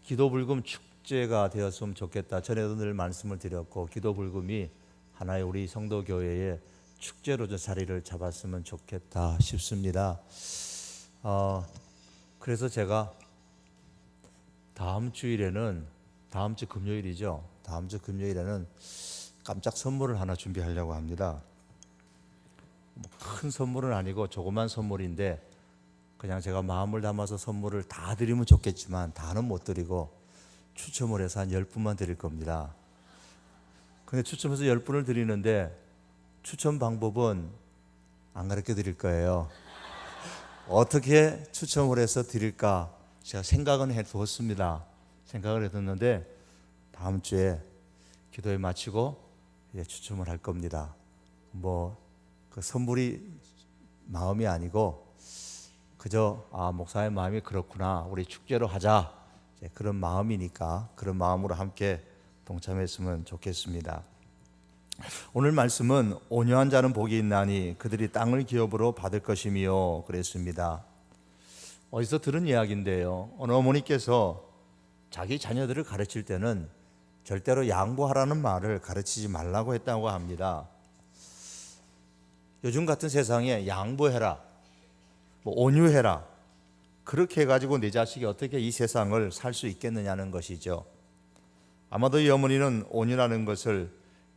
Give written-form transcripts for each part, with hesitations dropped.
기도불금 축제가 되었으면 좋겠다. 전에도 늘 말씀을 드렸고 기도불금이 하나의 우리 성도교회의 축제로 자리를 잡았으면 좋겠다 싶습니다. 그래서 제가 다음 주 금요일이죠. 다음 주 금요일에는 깜짝 선물을 하나 준비하려고 합니다. 큰 선물은 아니고 조그만 선물인데 그냥 제가 마음을 담아서 선물을 다 드리면 좋겠지만 다는 못 드리고 추첨을 해서 한 10분만 드릴 겁니다. 근데 추첨해서 10분을 드리는데 추첨 방법은 안 가르쳐 드릴 거예요. 어떻게 추첨을 해서 드릴까 제가 생각은 해두었습니다. 생각을 해뒀는데 다음 주에 기도회 마치고 추첨을 할 겁니다. 그 선물이 마음이 아니고 그저 목사의 마음이 그렇구나, 우리 축제로 하자, 그런 마음이니까 그런 마음으로 함께 동참했으면 좋겠습니다. 오늘 말씀은 온유한 자는 복이 있나니 그들이 땅을 기업으로 받을 것이며 그랬습니다. 어디서 들은 이야기인데요, 어느 어머니께서 자기 자녀들을 가르칠 때는 절대로 양보하라는 말을 가르치지 말라고 했다고 합니다. 요즘 같은 세상에 양보해라, 온유해라, 그렇게 해가지고 내 자식이 어떻게 이 세상을 살 수 있겠느냐는 것이죠. 아마도 이 어머니는 온유라는 것을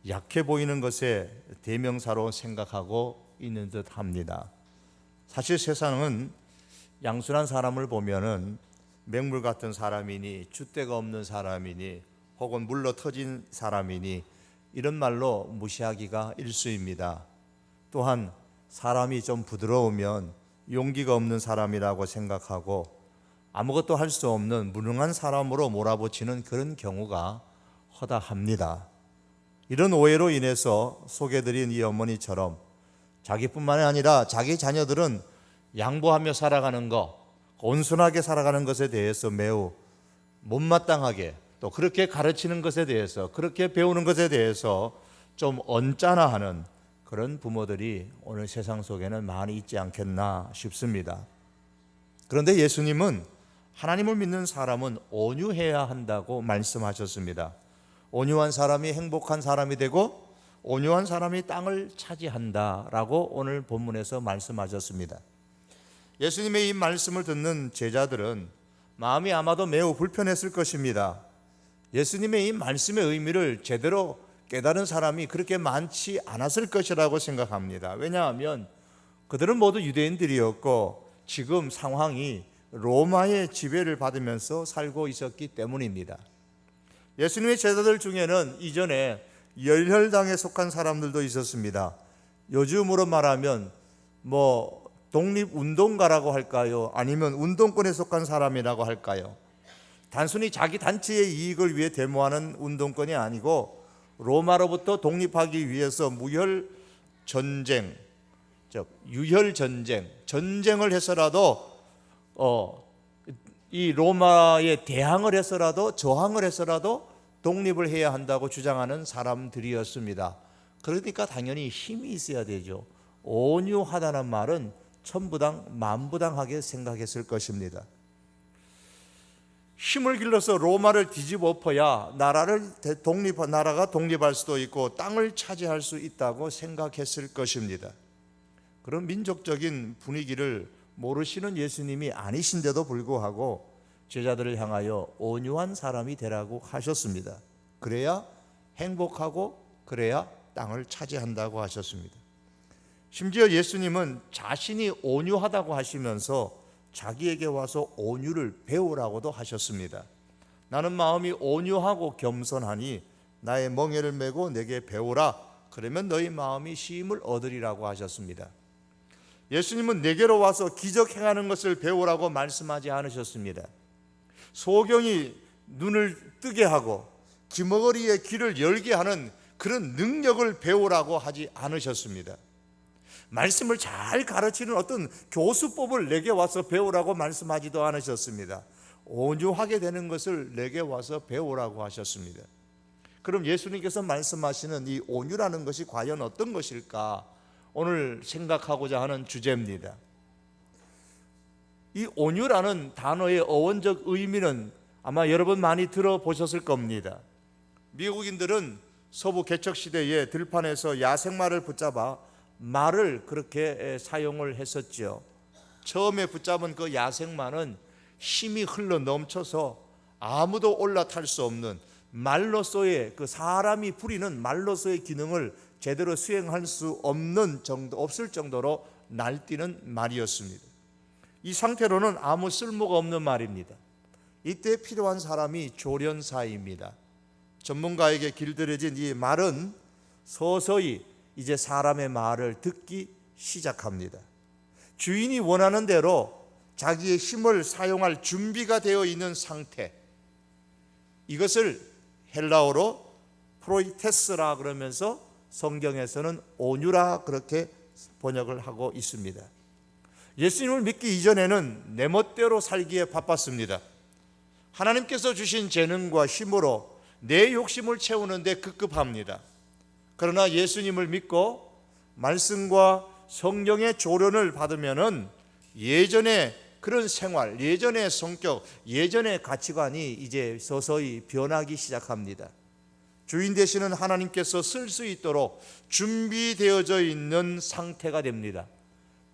약해 보이는 것의 대명사로 생각하고 있는 듯 합니다. 사실 세상은 양순한 사람을 보면은 맹물 같은 사람이니 줏대가 없는 사람이니 혹은 물러 터진 사람이니 이런 말로 무시하기가 일쑤입니다. 또한 사람이 좀 부드러우면 용기가 없는 사람이라고 생각하고 아무것도 할 수 없는 무능한 사람으로 몰아붙이는 그런 경우가 허다합니다. 이런 오해로 인해서 소개드린 이 어머니처럼 자기뿐만 아니라 자기 자녀들은 양보하며 살아가는 것, 온순하게 살아가는 것에 대해서 매우 못마땅하게, 또 그렇게 가르치는 것에 대해서, 그렇게 배우는 것에 대해서 좀 언짢아하는 그런 부모들이 오늘 세상 속에는 많이 있지 않겠나 싶습니다. 그런데 예수님은 하나님을 믿는 사람은 온유해야 한다고 말씀하셨습니다. 온유한 사람이 행복한 사람이 되고 온유한 사람이 땅을 차지한다라고 오늘 본문에서 말씀하셨습니다. 예수님의 이 말씀을 듣는 제자들은 마음이 아마도 매우 불편했을 것입니다. 예수님의 이 말씀의 의미를 제대로 깨달은 사람이 그렇게 많지 않았을 것이라고 생각합니다. 왜냐하면 그들은 모두 유대인들이었고 지금 상황이 로마의 지배를 받으면서 살고 있었기 때문입니다. 예수님의 제자들 중에는 이전에 열혈당에 속한 사람들도 있었습니다. 요즘으로 말하면 독립운동가라고 할까요? 아니면 운동권에 속한 사람이라고 할까요? 단순히 자기 단체의 이익을 위해 데모하는 운동권이 아니고 로마로부터 독립하기 위해서 전쟁을 해서라도 이 로마에 대항을 해서라도 저항을 해서라도 독립을 해야 한다고 주장하는 사람들이었습니다. 그러니까 당연히 힘이 있어야 되죠. 온유하다는 말은 천부당 만부당하게 생각했을 것입니다. 힘을 길러서 로마를 뒤집어 엎어야 나라가 독립할 수도 있고 땅을 차지할 수 있다고 생각했을 것입니다. 그런 민족적인 분위기를 모르시는 예수님이 아니신데도 불구하고 제자들을 향하여 온유한 사람이 되라고 하셨습니다. 그래야 행복하고 그래야 땅을 차지한다고 하셨습니다. 심지어 예수님은 자신이 온유하다고 하시면서 자기에게 와서 온유를 배우라고도 하셨습니다. 나는 마음이 온유하고 겸손하니 나의 멍에를 메고 내게 배우라. 그러면 너희 마음이 쉼을 얻으리라고 하셨습니다. 예수님은 내게로 와서 기적 행하는 것을 배우라고 말씀하지 않으셨습니다. 소경이 눈을 뜨게 하고 귀머거리의 귀를 열게 하는 그런 능력을 배우라고 하지 않으셨습니다. 말씀을 잘 가르치는 어떤 교수법을 내게 와서 배우라고 말씀하지도 않으셨습니다. 온유하게 되는 것을 내게 와서 배우라고 하셨습니다. 그럼 예수님께서 말씀하시는 이 온유라는 것이 과연 어떤 것일까? 오늘 생각하고자 하는 주제입니다. 이 온유라는 단어의 어원적 의미는 아마 여러분 많이 들어보셨을 겁니다. 미국인들은 서부 개척 시대에 들판에서 야생마를 붙잡아 말을 그렇게 사용을 했었죠. 처음에 붙잡은 그 야생마는 힘이 흘러 넘쳐서 아무도 올라탈 수 없는 말로서의 그 사람이 부리는 말로서의 기능을 제대로 수행할 수 없는 정도, 없을 정도로 날뛰는 말이었습니다. 이 상태로는 아무 쓸모가 없는 말입니다. 이때 필요한 사람이 조련사입니다. 전문가에게 길들여진 이 말은 서서히 이제 사람의 말을 듣기 시작합니다. 주인이 원하는 대로 자기의 힘을 사용할 준비가 되어 있는 상태, 이것을 헬라어로 프로이테스라 그러면서 성경에서는 온유라 그렇게 번역을 하고 있습니다. 예수님을 믿기 이전에는 내 멋대로 살기에 바빴습니다. 하나님께서 주신 재능과 힘으로 내 욕심을 채우는데 급급합니다. 그러나 예수님을 믿고 말씀과 성령의 조련을 받으면은 예전의 그런 생활, 예전의 성격, 예전의 가치관이 이제 서서히 변하기 시작합니다. 주인 되시는 하나님께서 쓸 수 있도록 준비되어져 있는 상태가 됩니다.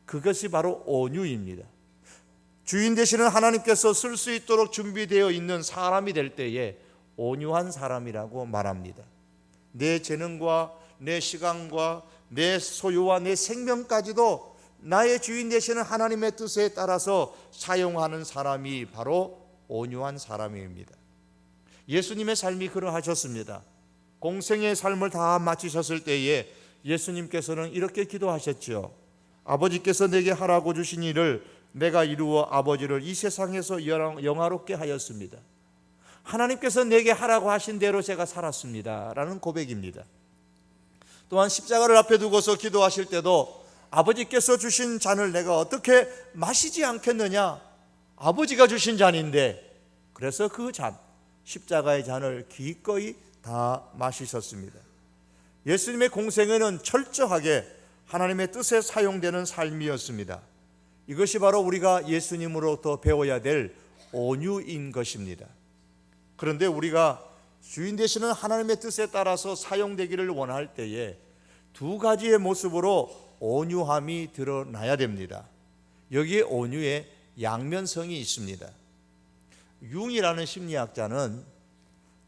그것이 바로 온유입니다. 주인 되시는 하나님께서 쓸 수 있도록 준비되어 있는 사람이 될 때에 온유한 사람이라고 말합니다. 내 재능과 내 시간과 내 소유와 내 생명까지도 나의 주인 되시는 하나님의 뜻에 따라서 사용하는 사람이 바로 온유한 사람입니다. 예수님의 삶이 그러하셨습니다. 공생의 삶을 다 마치셨을 때에 예수님께서는 이렇게 기도하셨죠. 아버지께서 내게 하라고 주신 일을 내가 이루어 아버지를 이 세상에서 영화롭게 하였습니다. 하나님께서 내게 하라고 하신 대로 제가 살았습니다 라는 고백입니다. 또한 십자가를 앞에 두고서 기도하실 때도 아버지께서 주신 잔을 내가 어떻게 마시지 않겠느냐, 아버지가 주신 잔인데, 그래서 그 잔, 십자가의 잔을 기꺼이 다 마시셨습니다. 예수님의 공생애는 철저하게 하나님의 뜻에 사용되는 삶이었습니다. 이것이 바로 우리가 예수님으로부터 배워야 될 온유인 것입니다. 그런데 우리가 주인 되시는 하나님의 뜻에 따라서 사용되기를 원할 때에 두 가지의 모습으로 온유함이 드러나야 됩니다. 여기에 온유의 양면성이 있습니다. 융이라는 심리학자는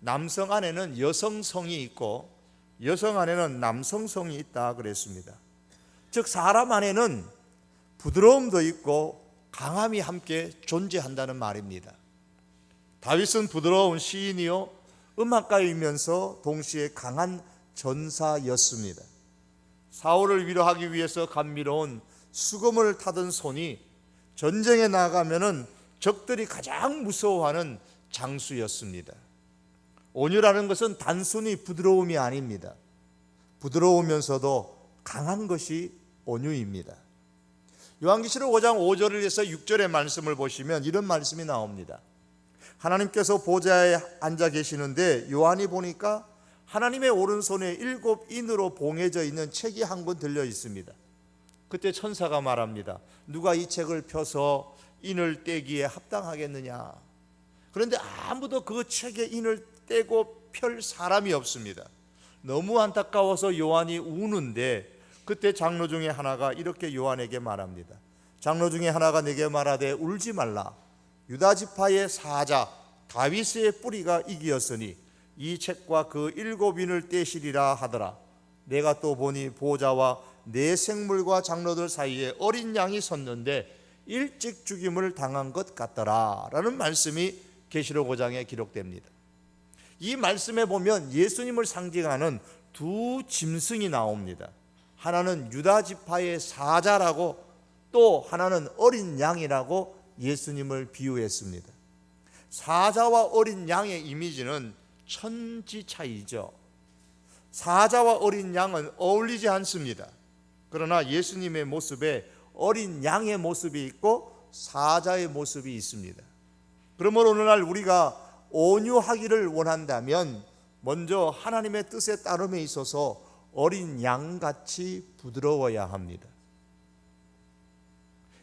남성 안에는 여성성이 있고 여성 안에는 남성성이 있다 그랬습니다. 즉 사람 안에는 부드러움도 있고 강함이 함께 존재한다는 말입니다. 다윗은 부드러운 시인이요 음악가이면서 동시에 강한 전사였습니다. 사울을 위로하기 위해서 감미로운 수금을 타던 손이 전쟁에 나가면은 적들이 가장 무서워하는 장수였습니다. 온유라는 것은 단순히 부드러움이 아닙니다. 부드러우면서도 강한 것이 온유입니다. 요한계시록 5장 5절에서 6절의 말씀을 보시면 이런 말씀이 나옵니다. 하나님께서 보좌에 앉아 계시는데 요한이 보니까 하나님의 오른손에 7 인으로 봉해져 있는 책이 한 권 들려 있습니다. 그때 천사가 말합니다. 누가 이 책을 펴서 인을 떼기에 합당하겠느냐. 그런데 아무도 그 책의 인을 떼고 펼 사람이 없습니다. 너무 안타까워서 요한이 우는데 그때 장로 중에 하나가 이렇게 요한에게 말합니다. 장로 중에 하나가 내게 말하되 울지 말라. 유다 지파의 사자 다윗의 뿌리가 이기었으니 이 책과 그 7인을 떼시리라 하더라. 내가 또 보니 보좌와 내 생물과 장로들 사이에 어린 양이 섰는데 일찍 죽임을 당한 것 같더라 라는 말씀이 계시록 5장에 기록됩니다. 이 말씀에 보면 예수님을 상징하는 두 짐승이 나옵니다. 하나는 유다 지파의 사자라고 또 하나는 어린 양이라고 예수님을 비유했습니다. 사자와 어린 양의 이미지는 천지 차이죠. 사자와 어린 양은 어울리지 않습니다. 그러나 예수님의 모습에 어린 양의 모습이 있고 사자의 모습이 있습니다. 그러므로 오늘날 우리가 온유하기를 원한다면 먼저 하나님의 뜻에 따름에 있어서 어린 양같이 부드러워야 합니다.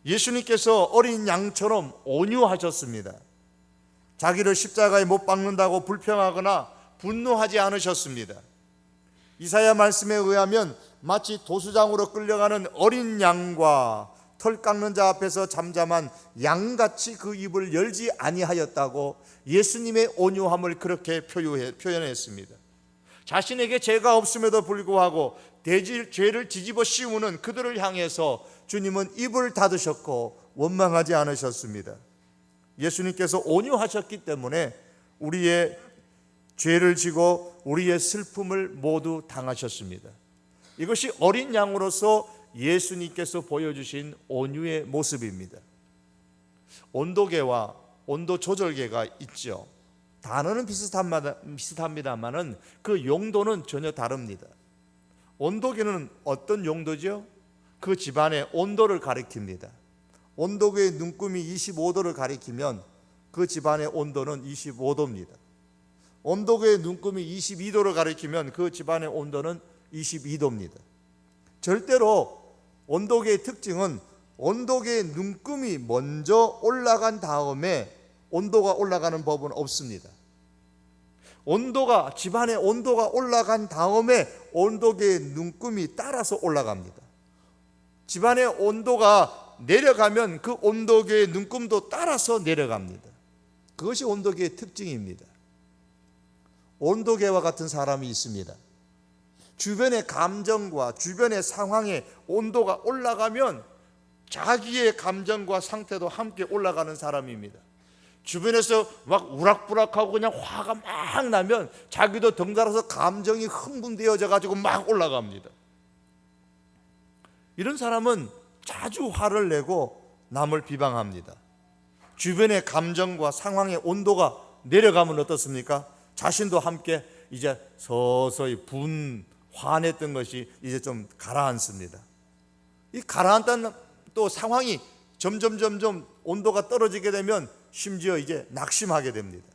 예수님께서 어린 양처럼 온유하셨습니다. 자기를 십자가에 못 박는다고 불평하거나 분노하지 않으셨습니다. 이사야 말씀에 의하면 마치 도수장으로 끌려가는 어린 양과 털 깎는 자 앞에서 잠잠한 양같이 그 입을 열지 아니하였다고 예수님의 온유함을 그렇게 표현했습니다. 자신에게 죄가 없음에도 불구하고 죄를 뒤집어 씌우는 그들을 향해서 주님은 입을 닫으셨고 원망하지 않으셨습니다. 예수님께서 온유하셨기 때문에 우리의 죄를 지고 우리의 슬픔을 모두 당하셨습니다. 이것이 어린 양으로서 예수님께서 보여주신 온유의 모습입니다. 온도계와 온도조절계가 있죠. 단어는 비슷합니다만은 그 용도는 전혀 다릅니다. 온도계는 어떤 용도죠? 그 집안의 온도를 가리킵니다. 온도계의 눈금이 25도를 가리키면 그 집안의 온도는 25도입니다. 온도계의 눈금이 22도를 가리키면 그 집안의 온도는 22도입니다. 절대로 온도계의 특징은 온도계의 눈금이 먼저 올라간 다음에 온도가 올라가는 법은 없습니다. 집안의 온도가 올라간 다음에 온도계의 눈금이 따라서 올라갑니다. 집안의 온도가 내려가면 그 온도계의 눈금도 따라서 내려갑니다. 그것이 온도계의 특징입니다. 온도계와 같은 사람이 있습니다. 주변의 감정과 주변의 상황에 온도가 올라가면 자기의 감정과 상태도 함께 올라가는 사람입니다. 주변에서 막 우락부락하고 그냥 화가 막 나면 자기도 덩달아서 감정이 흥분되어져 가지고 막 올라갑니다. 이런 사람은 자주 화를 내고 남을 비방합니다. 주변의 감정과 상황의 온도가 내려가면 어떻습니까? 자신도 함께 이제 서서히 화냈던 것이 이제 좀 가라앉습니다. 이 가라앉던 또 상황이 점점 온도가 떨어지게 되면 심지어 이제 낙심하게 됩니다.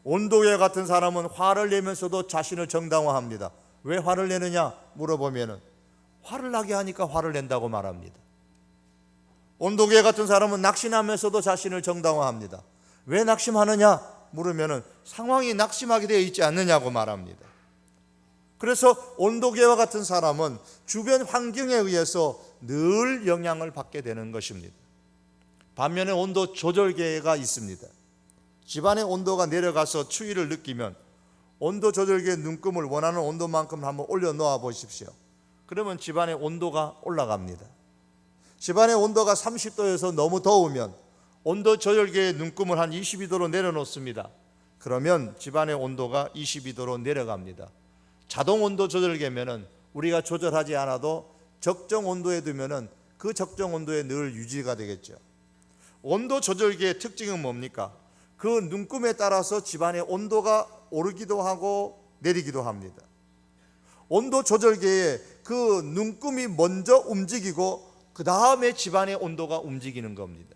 온도계 같은 사람은 화를 내면서도 자신을 정당화합니다. 왜 화를 내느냐 물어보면 화를 나게 하니까 화를 낸다고 말합니다. 온도계 같은 사람은 낙심하면서도 자신을 정당화합니다. 왜 낙심하느냐 물으면 상황이 낙심하게 되어 있지 않느냐고 말합니다. 그래서 온도계와 같은 사람은 주변 환경에 의해서 늘 영향을 받게 되는 것입니다. 반면에 온도 조절계가 있습니다. 집안의 온도가 내려가서 추위를 느끼면 온도 조절계 눈금을 원하는 온도만큼 한번 올려놓아 보십시오. 그러면 집안의 온도가 올라갑니다. 집안의 온도가 30도에서 너무 더우면 온도 조절계의 눈금을 한 22도로 내려놓습니다. 그러면 집안의 온도가 22도로 내려갑니다. 자동 온도 조절계면은 우리가 조절하지 않아도 적정 온도에 두면은 그 적정 온도에 늘 유지가 되겠죠. 온도 조절계의 특징은 뭡니까? 그 눈금에 따라서 집안의 온도가 오르기도 하고 내리기도 합니다. 온도 조절계에 그 눈금이 먼저 움직이고 그 다음에 집안의 온도가 움직이는 겁니다.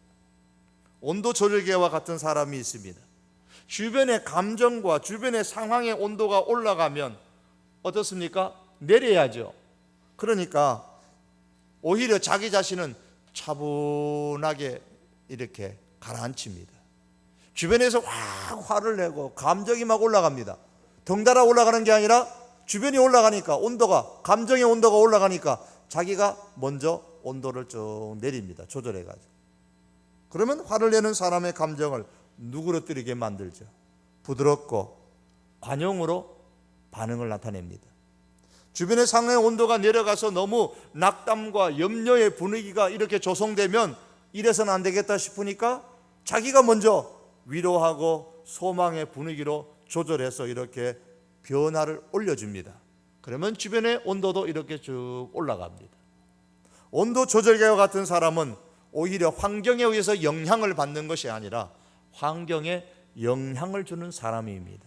온도 조절계와 같은 사람이 있습니다. 주변의 감정과 주변의 상황의 온도가 올라가면 어떻습니까? 내려야죠. 그러니까 오히려 자기 자신은 차분하게 이렇게 가라앉힙니다. 주변에서 화를 내고 감정이 막 올라갑니다. 덩달아 올라가는 게 아니라 주변이 올라가니까 감정의 온도가 올라가니까 자기가 먼저 온도를 쭉 내립니다. 조절해가지고. 그러면 화를 내는 사람의 감정을 누그러뜨리게 만들죠. 부드럽고 관용으로 반응을 나타냅니다. 주변의 상황의 온도가 내려가서 너무 낙담과 염려의 분위기가 이렇게 조성되면 이래서는 안 되겠다 싶으니까 자기가 먼저 위로하고 소망의 분위기로 조절해서 이렇게 변화를 올려줍니다. 그러면 주변의 온도도 이렇게 쭉 올라갑니다. 온도 조절계와 같은 사람은 오히려 환경에 의해서 영향을 받는 것이 아니라 환경에 영향을 주는 사람입니다.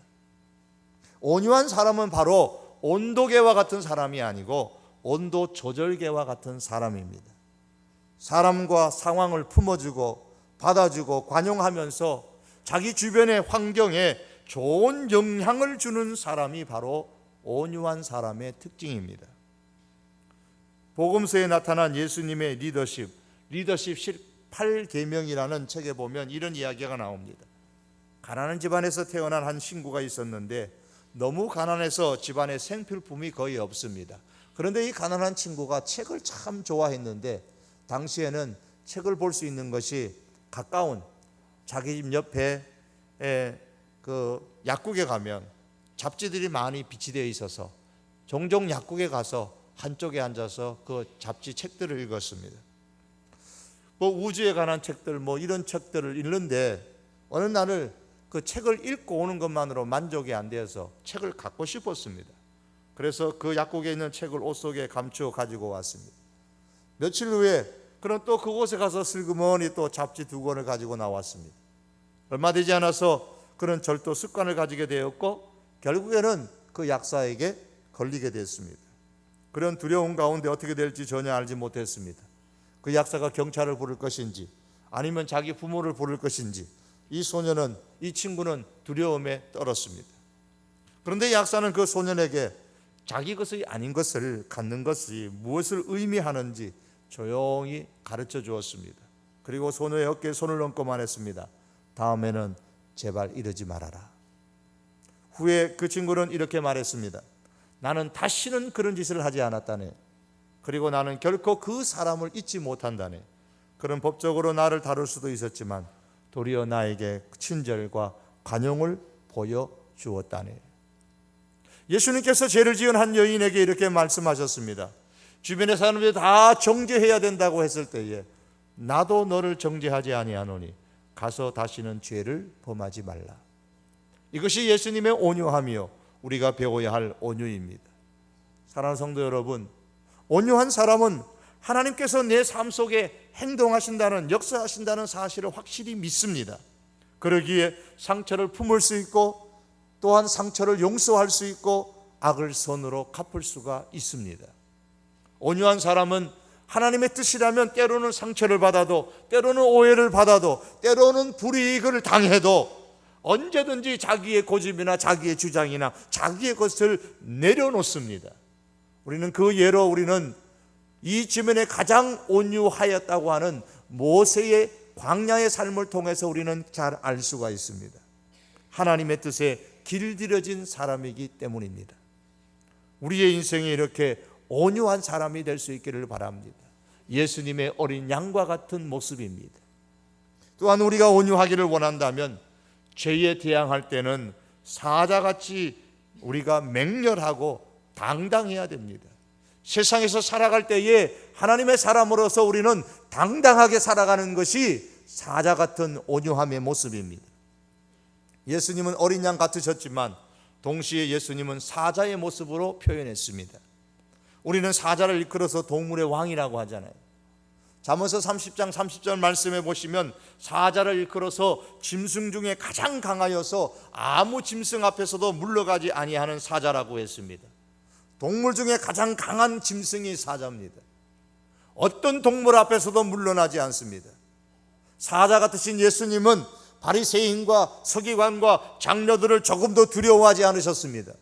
온유한 사람은 바로 온도계와 같은 사람이 아니고 온도 조절계와 같은 사람입니다. 사람과 상황을 품어주고 받아주고 관용하면서 자기 주변의 환경에 좋은 영향을 주는 사람이 바로 온유한 사람의 특징입니다. 복음서에 나타난 예수님의 리더십 18계명이라는 책에 보면 이런 이야기가 나옵니다. 가난한 집안에서 태어난 한 친구가 있었는데 너무 가난해서 집안에 생필품이 거의 없습니다. 그런데 이 가난한 친구가 책을 참 좋아했는데 당시에는 책을 볼 수 있는 것이 가까운 자기 집 옆에 그 약국에 가면 잡지들이 많이 비치되어 있어서 종종 약국에 가서 한쪽에 앉아서 그 잡지 책들을 읽었습니다. 뭐 우주에 관한 책들 뭐 이런 책들을 읽는데 어느 날을 그 책을 읽고 오는 것만으로 만족이 안 되어서 책을 갖고 싶었습니다. 그래서 그 약국에 있는 책을 옷 속에 감추어 가지고 왔습니다. 며칠 후에 그럼 또 그곳에 가서 슬그머니 또 잡지 2권을 가지고 나왔습니다. 얼마 되지 않아서 그런 절도 습관을 가지게 되었고 결국에는 그 약사에게 걸리게 됐습니다. 그런 두려움 가운데 어떻게 될지 전혀 알지 못했습니다. 그 약사가 경찰을 부를 것인지 아니면 자기 부모를 부를 것인지 이 친구는 두려움에 떨었습니다. 그런데 약사는 그 소년에게 자기 것이 아닌 것을 갖는 것이 무엇을 의미하는지 조용히 가르쳐 주었습니다. 그리고 소녀의 어깨에 손을 얹고만 했습니다. 다음에는 제발 이러지 말아라. 후에 그 친구는 이렇게 말했습니다. 나는 다시는 그런 짓을 하지 않았다네. 그리고 나는 결코 그 사람을 잊지 못한다네. 그런 법적으로 나를 다룰 수도 있었지만 도리어 나에게 친절과 관용을 보여주었다네. 예수님께서 죄를 지은 한 여인에게 이렇게 말씀하셨습니다. 주변의 사람들이 다 정죄해야 된다고 했을 때에 나도 너를 정죄하지 아니하노니 가서 다시는 죄를 범하지 말라. 이것이 예수님의 온유함이요 우리가 배워야 할 온유입니다. 사랑하는 성도 여러분, 온유한 사람은 하나님께서 내 삶 속에 행동하신다는 역사하신다는 사실을 확실히 믿습니다. 그러기에 상처를 품을 수 있고 또한 상처를 용서할 수 있고 악을 선으로 갚을 수가 있습니다. 온유한 사람은 하나님의 뜻이라면 때로는 상처를 받아도 때로는 오해를 받아도 때로는 불이익을 당해도 언제든지 자기의 고집이나 자기의 주장이나 자기의 것을 내려놓습니다. 우리는 그 예로 우리는 이 지면에 가장 온유하였다고 하는 모세의 광야의 삶을 통해서 우리는 잘 알 수가 있습니다. 하나님의 뜻에 길들여진 사람이기 때문입니다. 우리의 인생에 이렇게 온유한 사람이 될 수 있기를 바랍니다. 예수님의 어린 양과 같은 모습입니다. 또한 우리가 온유하기를 원한다면 죄에 대항할 때는 사자같이 우리가 맹렬하고 당당해야 됩니다. 세상에서 살아갈 때에 하나님의 사람으로서 우리는 당당하게 살아가는 것이 사자 같은 온유함의 모습입니다. 예수님은 어린 양 같으셨지만 동시에 예수님은 사자의 모습으로 표현했습니다. 우리는 사자를 이끌어서 동물의 왕이라고 하잖아요. 잠언서 30장 30절 말씀해 보시면 사자를 이끌어서 짐승 중에 가장 강하여서 아무 짐승 앞에서도 물러가지 아니하는 사자라고 했습니다. 동물 중에 가장 강한 짐승이 사자입니다. 어떤 동물 앞에서도 물러나지 않습니다. 사자 같으신 예수님은 바리새인과 서기관과 장로들을 조금도 두려워하지 않으셨습니다.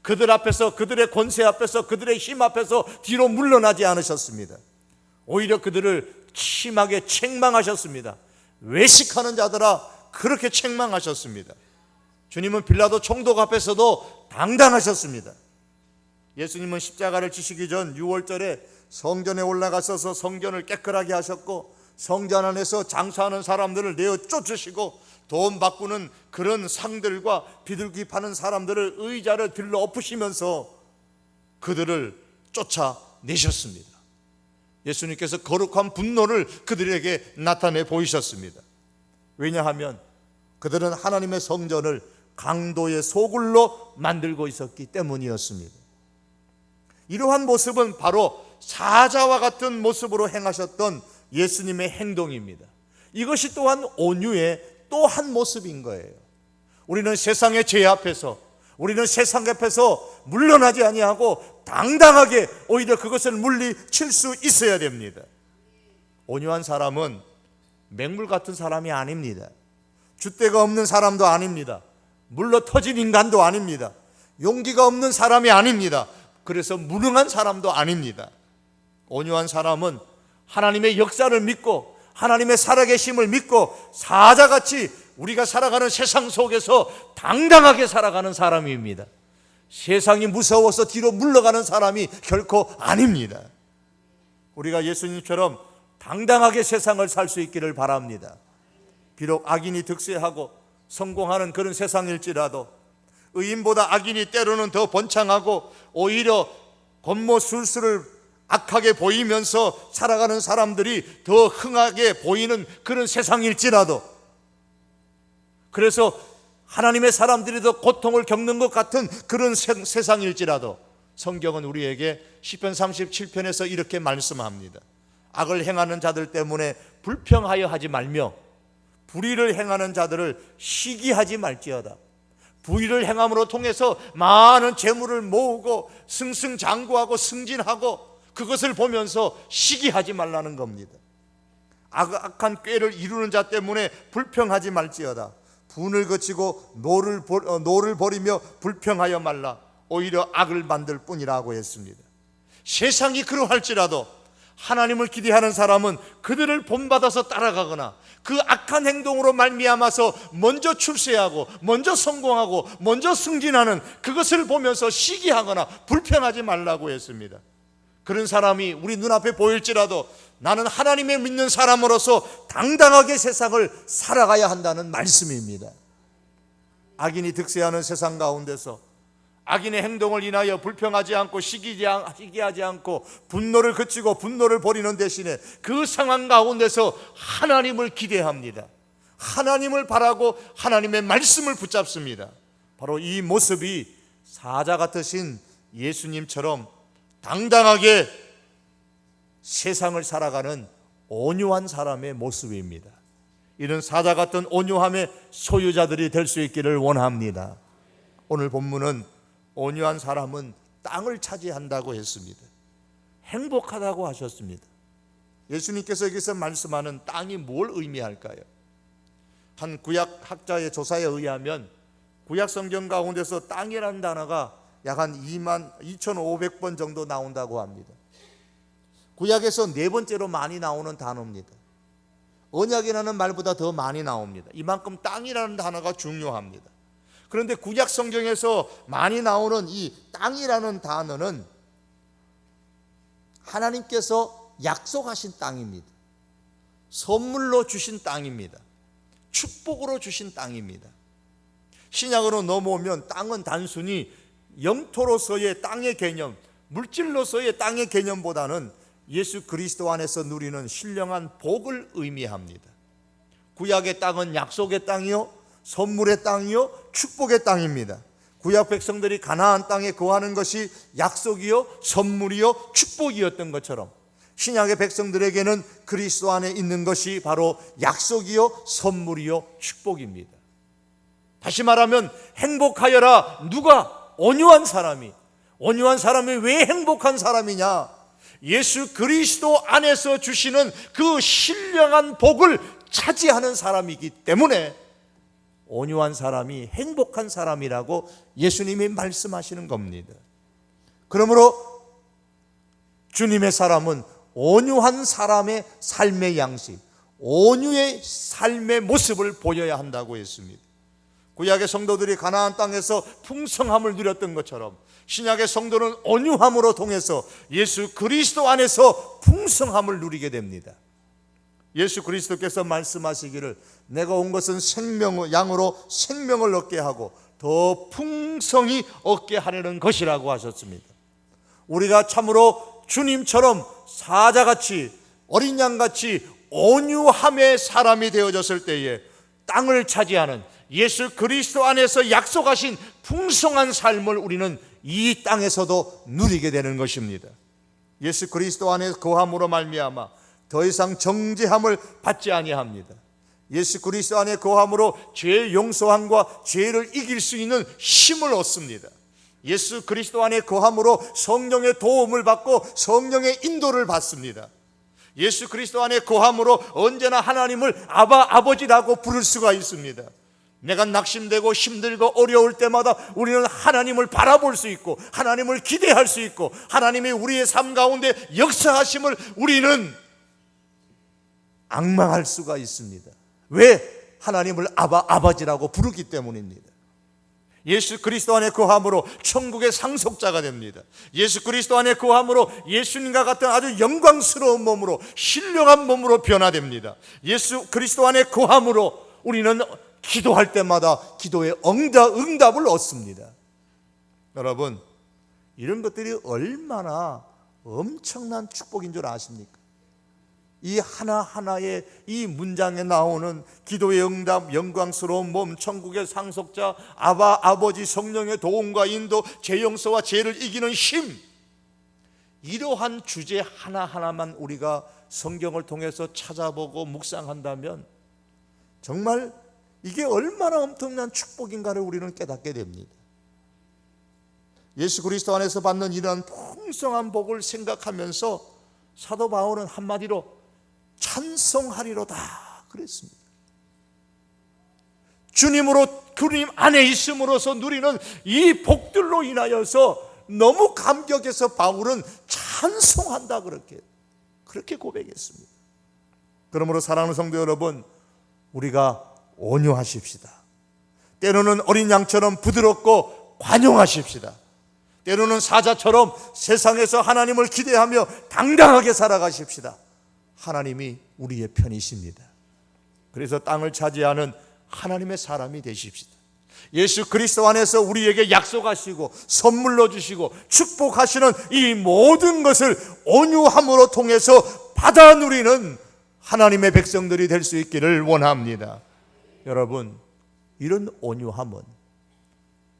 그들 앞에서, 그들의 권세 앞에서, 그들의 힘 앞에서 뒤로 물러나지 않으셨습니다. 오히려 그들을 심하게 책망하셨습니다. 외식하는 자들아, 그렇게 책망하셨습니다. 주님은 빌라도 총독 앞에서도 당당하셨습니다. 예수님은 십자가를 지시기 전 6월절에 성전에 올라가셔서 성전을 깨끗하게 하셨고 성전 안에서 장사하는 사람들을 내어 쫓으시고 돈 바꾸는 그런 상들과 비둘기 파는 사람들을 의자를 들러 엎으시면서 그들을 쫓아내셨습니다. 예수님께서 거룩한 분노를 그들에게 나타내 보이셨습니다. 왜냐하면 그들은 하나님의 성전을 강도의 소굴로 만들고 있었기 때문이었습니다. 이러한 모습은 바로 사자와 같은 모습으로 행하셨던 예수님의 행동입니다. 이것이 또한 온유의 또 한 모습인 거예요. 우리는 세상의 죄 앞에서, 우리는 세상 앞에서 물러나지 아니하고 당당하게 오히려 그것을 물리칠 수 있어야 됩니다. 온유한 사람은 맹물 같은 사람이 아닙니다. 줏대가 없는 사람도 아닙니다. 물러 터진 인간도 아닙니다. 용기가 없는 사람이 아닙니다. 그래서 무능한 사람도 아닙니다. 온유한 사람은 하나님의 역사를 믿고 하나님의 살아계심을 믿고 사자같이 우리가 살아가는 세상 속에서 당당하게 살아가는 사람입니다. 세상이 무서워서 뒤로 물러가는 사람이 결코 아닙니다. 우리가 예수님처럼 당당하게 세상을 살 수 있기를 바랍니다. 비록 악인이 득세하고 성공하는 그런 세상일지라도 의인보다 악인이 때로는 더 번창하고 오히려 겉모술수를 악하게 보이면서 살아가는 사람들이 더 흥하게 보이는 그런 세상일지라도, 그래서 하나님의 사람들이 더 고통을 겪는 것 같은 그런 세상일지라도 성경은 우리에게 시편 37편에서 이렇게 말씀합니다. 악을 행하는 자들 때문에 불평하여 하지 말며 불의를 행하는 자들을 시기하지 말지어다. 불의를 행함으로 통해서 많은 재물을 모으고 승승장구하고 승진하고 그것을 보면서 시기하지 말라는 겁니다. 악한 꾀를 이루는 자 때문에 불평하지 말지어다. 분을 거치고 노를 버리며 불평하여 말라. 오히려 악을 만들 뿐이라고 했습니다. 세상이 그러할지라도 하나님을 기대하는 사람은 그들을 본받아서 따라가거나 그 악한 행동으로 말미암아서 먼저 출세하고 먼저 성공하고 먼저 승진하는 그것을 보면서 시기하거나 불평하지 말라고 했습니다. 그런 사람이 우리 눈앞에 보일지라도 나는 하나님을 믿는 사람으로서 당당하게 세상을 살아가야 한다는 말씀입니다. 악인이 득세하는 세상 가운데서 악인의 행동을 인하여 불평하지 않고 시기하지 않고 분노를 그치고 분노를 버리는 대신에 그 상황 가운데서 하나님을 기대합니다. 하나님을 바라고 하나님의 말씀을 붙잡습니다. 바로 이 모습이 사자 같으신 예수님처럼 당당하게 세상을 살아가는 온유한 사람의 모습입니다. 이런 사자 같은 온유함의 소유자들이 될 수 있기를 원합니다. 오늘 본문은 온유한 사람은 땅을 차지한다고 했습니다. 행복하다고 하셨습니다. 예수님께서 여기서 말씀하는 땅이 뭘 의미할까요? 한 구약학자의 조사에 의하면 구약 성경 가운데서 땅이라는 단어가 약 한 22,500번 정도 나온다고 합니다. 구약에서 네 번째로 많이 나오는 단어입니다. 언약이라는 말보다 더 많이 나옵니다. 이만큼 땅이라는 단어가 중요합니다. 그런데 구약 성경에서 많이 나오는 이 땅이라는 단어는 하나님께서 약속하신 땅입니다. 선물로 주신 땅입니다. 축복으로 주신 땅입니다. 신약으로 넘어오면 땅은 단순히 영토로서의 땅의 개념, 물질로서의 땅의 개념보다는 예수 그리스도 안에서 누리는 신령한 복을 의미합니다. 구약의 땅은 약속의 땅이요, 선물의 땅이요, 축복의 땅입니다. 구약 백성들이 가나안 땅에 거하는 것이 약속이요, 선물이요, 축복이었던 것처럼 신약의 백성들에게는 그리스도 안에 있는 것이 바로 약속이요, 선물이요, 축복입니다. 다시 말하면 행복하여라. 누가? 온유한 사람이. 온유한 사람이 왜 행복한 사람이냐? 예수 그리스도 안에서 주시는 그 신령한 복을 차지하는 사람이기 때문에 온유한 사람이 행복한 사람이라고 예수님이 말씀하시는 겁니다. 그러므로 주님의 사람은 온유한 사람의 삶의 양식, 온유의 삶의 모습을 보여야 한다고 했습니다. 구약의 성도들이 가나안 땅에서 풍성함을 누렸던 것처럼 신약의 성도는 온유함으로 통해서 예수 그리스도 안에서 풍성함을 누리게 됩니다. 예수 그리스도께서 말씀하시기를 내가 온 것은 양으로 생명을 얻게 하고 더 풍성히 얻게 하려는 것이라고 하셨습니다. 우리가 참으로 주님처럼 사자같이 어린 양같이 온유함의 사람이 되어졌을 때에 땅을 차지하는 예수 그리스도 안에서 약속하신 풍성한 삶을 우리는 이 땅에서도 누리게 되는 것입니다. 예수 그리스도 안에 거함으로 말미암아 더 이상 정죄함을 받지 아니합니다. 예수 그리스도 안에 거함으로 죄의 용서함과 죄를 이길 수 있는 힘을 얻습니다. 예수 그리스도 안에 거함으로 성령의 도움을 받고 성령의 인도를 받습니다. 예수 그리스도 안에 거함으로 언제나 하나님을 아버지라고 부를 수가 있습니다. 내가 낙심되고 힘들고 어려울 때마다 우리는 하나님을 바라볼 수 있고 하나님을 기대할 수 있고 하나님이 우리의 삶 가운데 역사하심을 우리는 앙망할 수가 있습니다. 왜? 하나님을 아버지라고 부르기 때문입니다. 예수 그리스도 안에 거함으로 천국의 상속자가 됩니다. 예수 그리스도 안에 거함으로 예수님과 같은 아주 영광스러운 몸으로, 신령한 몸으로 변화됩니다. 예수 그리스도 안에 거함으로 우리는 기도할 때마다 기도의 응답을 얻습니다. 여러분, 이런 것들이 얼마나 엄청난 축복인 줄 아십니까? 이 하나하나의 이 문장에 나오는 기도의 응답, 영광스러운 몸, 천국의 상속자, 아버지 성령의 도움과 인도, 죄 용서와 죄를 이기는 힘, 이러한 주제 하나하나만 우리가 성경을 통해서 찾아보고 묵상한다면 정말 이게 얼마나 엄청난 축복인가를 우리는 깨닫게 됩니다. 예수 그리스도 안에서 받는 이러한 풍성한 복을 생각하면서 사도 바울은 한마디로 찬송하리로다 그랬습니다. 주님 안에 있음으로써 누리는 이 복들로 인하여서 너무 감격해서 바울은 찬송한다 그렇게 고백했습니다. 그러므로 사랑하는 성도 여러분, 우리가 온유하십시다. 때로는 어린 양처럼 부드럽고 관용하십시다. 때로는 사자처럼 세상에서 하나님을 기대하며 당당하게 살아가십시다. 하나님이 우리의 편이십니다. 그래서 땅을 차지하는 하나님의 사람이 되십시다. 예수 그리스도 안에서 우리에게 약속하시고 선물로 주시고 축복하시는 이 모든 것을 온유함으로 통해서 받아 누리는 하나님의 백성들이 될 수 있기를 원합니다. 여러분, 이런 온유함은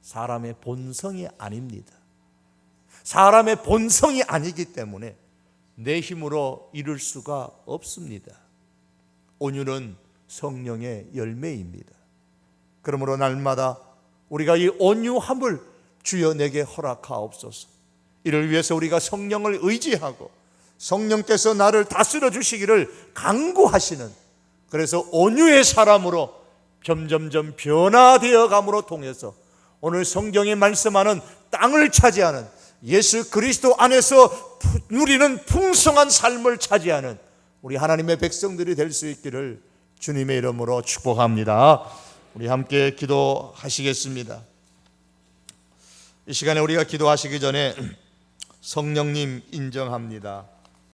사람의 본성이 아닙니다. 사람의 본성이 아니기 때문에 내 힘으로 이룰 수가 없습니다. 온유는 성령의 열매입니다. 그러므로 날마다 우리가 이 온유함을 주여 내게 허락하옵소서. 이를 위해서 우리가 성령을 의지하고 성령께서 나를 다스려 주시기를 간구하시는, 그래서 온유의 사람으로 점점점 변화되어 감으로 통해서 오늘 성경이 말씀하는 땅을 차지하는 예수 그리스도 안에서 누리는 풍성한 삶을 차지하는 우리 하나님의 백성들이 될 수 있기를 주님의 이름으로 축복합니다. 우리 함께 기도하시겠습니다. 이 시간에 우리가 기도하시기 전에 성령님 인정합니다.